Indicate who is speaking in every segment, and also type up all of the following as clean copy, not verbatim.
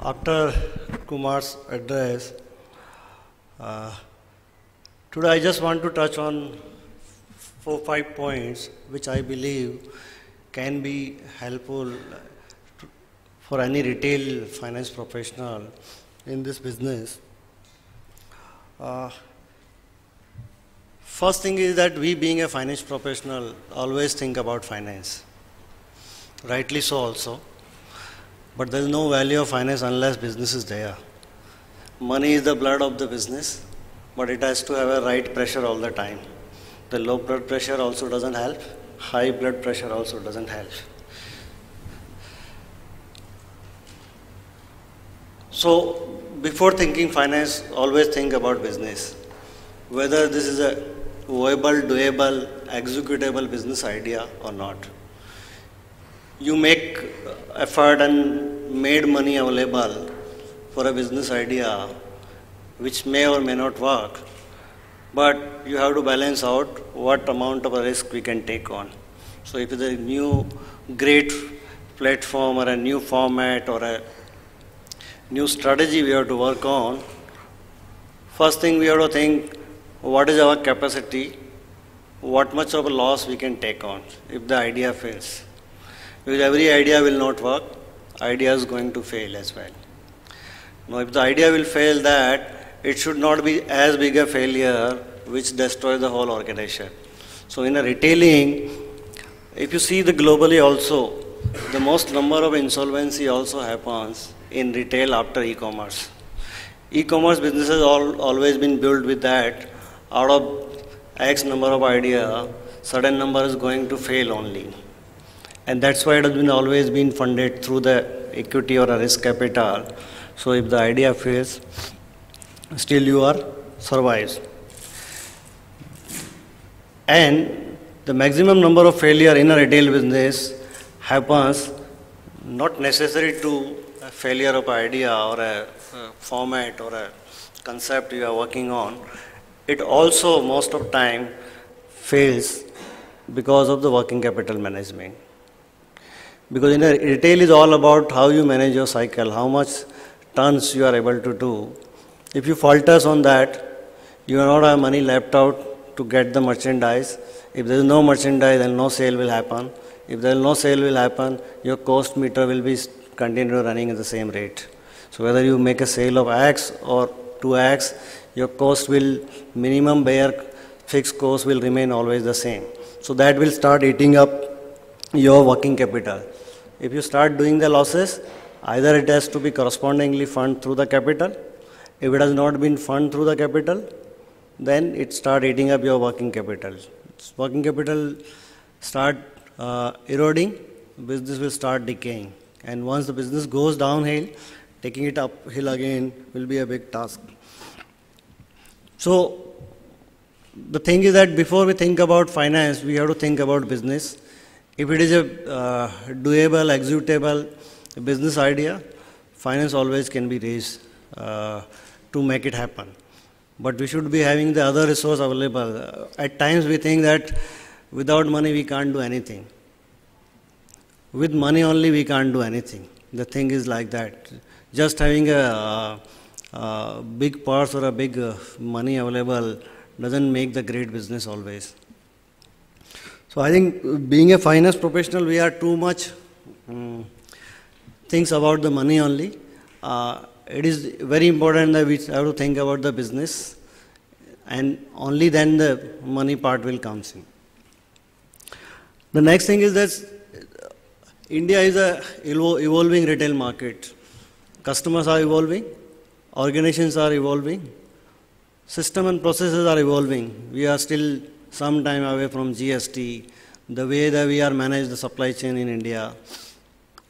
Speaker 1: After Kumar's address, uh, today I just want to touch on 4 5 points which I believe can be helpful for any retail finance professional in this business. Uh, First thing is that we, being a finance professional, always think about finance. Rightly so, also. But there is no value of finance unless business is there. Money is the blood of the business, but it has to have a right pressure all the time. The low blood pressure also doesn't help, high blood pressure also doesn't help. So, before thinking finance, always think about business. Whether this is a viable, doable, executable business idea or not. You make effort and made money available for a business idea which may or may not work, but you have to balance out what amount of a risk we can take on. So if it's a new great platform or a new format or a new strategy we have to work on, first thing we have to think, what is our capacity, what much of a loss we can take on if the idea fails. Because every idea will not work, idea is going to fail as well. Now if the idea will fail, that it should not be as big a failure which destroys the whole organization. So in a retailing, if you see the globally also, the most number of insolvency also happens in retail after e-commerce. E-commerce businesses always been built with that. Out of X number of idea, certain number is going to fail only. And that's why it has been always been funded through the equity or a risk capital. So if the idea fails, still you are survives. And the maximum number of failure in a retail business happens not necessary to a failure of idea or a format or a concept you are working on. It also most of time fails because of the working capital management. Because in a retail is all about how you manage your cycle, how much tons you are able to do. If you falters on that, you will not have money left out to get the merchandise. If there is no merchandise, then no sale will happen. If there is no sale will happen, your cost meter will be continue running at the same rate. So whether you make a sale of X or 2X, your cost will, minimum bare fixed cost will remain always the same. So that will start eating up your working capital. If you start doing the losses, either it has to be correspondingly funded through the capital. If it has not been funded through the capital, then it start eating up your working capital. Working capital start eroding, business will start decaying. And once the business goes downhill, taking it uphill again will be a big task. So the thing is that before we think about finance, we have to think about business. If it is a doable, executable business idea, finance always can be raised to make it happen. But we should be having the other resource available. At times we think that without money we can't do anything. With money only we can't do anything. The thing is like that. Just having a big purse or a big money available doesn't make the great business always. So I think being a finance professional, we are too much thinks about the money only. It is very important that we have to think about the business, and only then the money part will come in. The next thing is that India is a evolving retail market. Customers are evolving, organizations are evolving, system and processes are evolving. We are still some time away from GST, the way that we are managed the supply chain in India.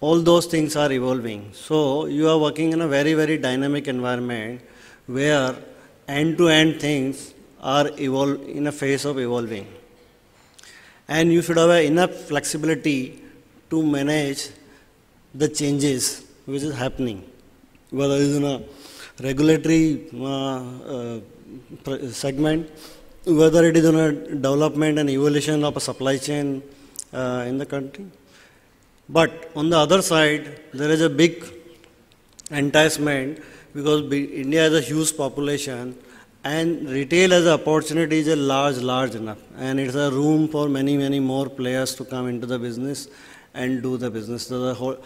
Speaker 1: All those things are evolving. So you are working in a very, very dynamic environment where end-to-end things are in a phase of evolving. And you should have enough flexibility to manage the changes which is happening, whether it is in a regulatory segment, whether it is in a development and evolution of a supply chain in the country. But on the other side, there is a big enticement, because India has a huge population and retail as an opportunity is a large enough, and it's a room for many more players to come into the business and do the business. So the whole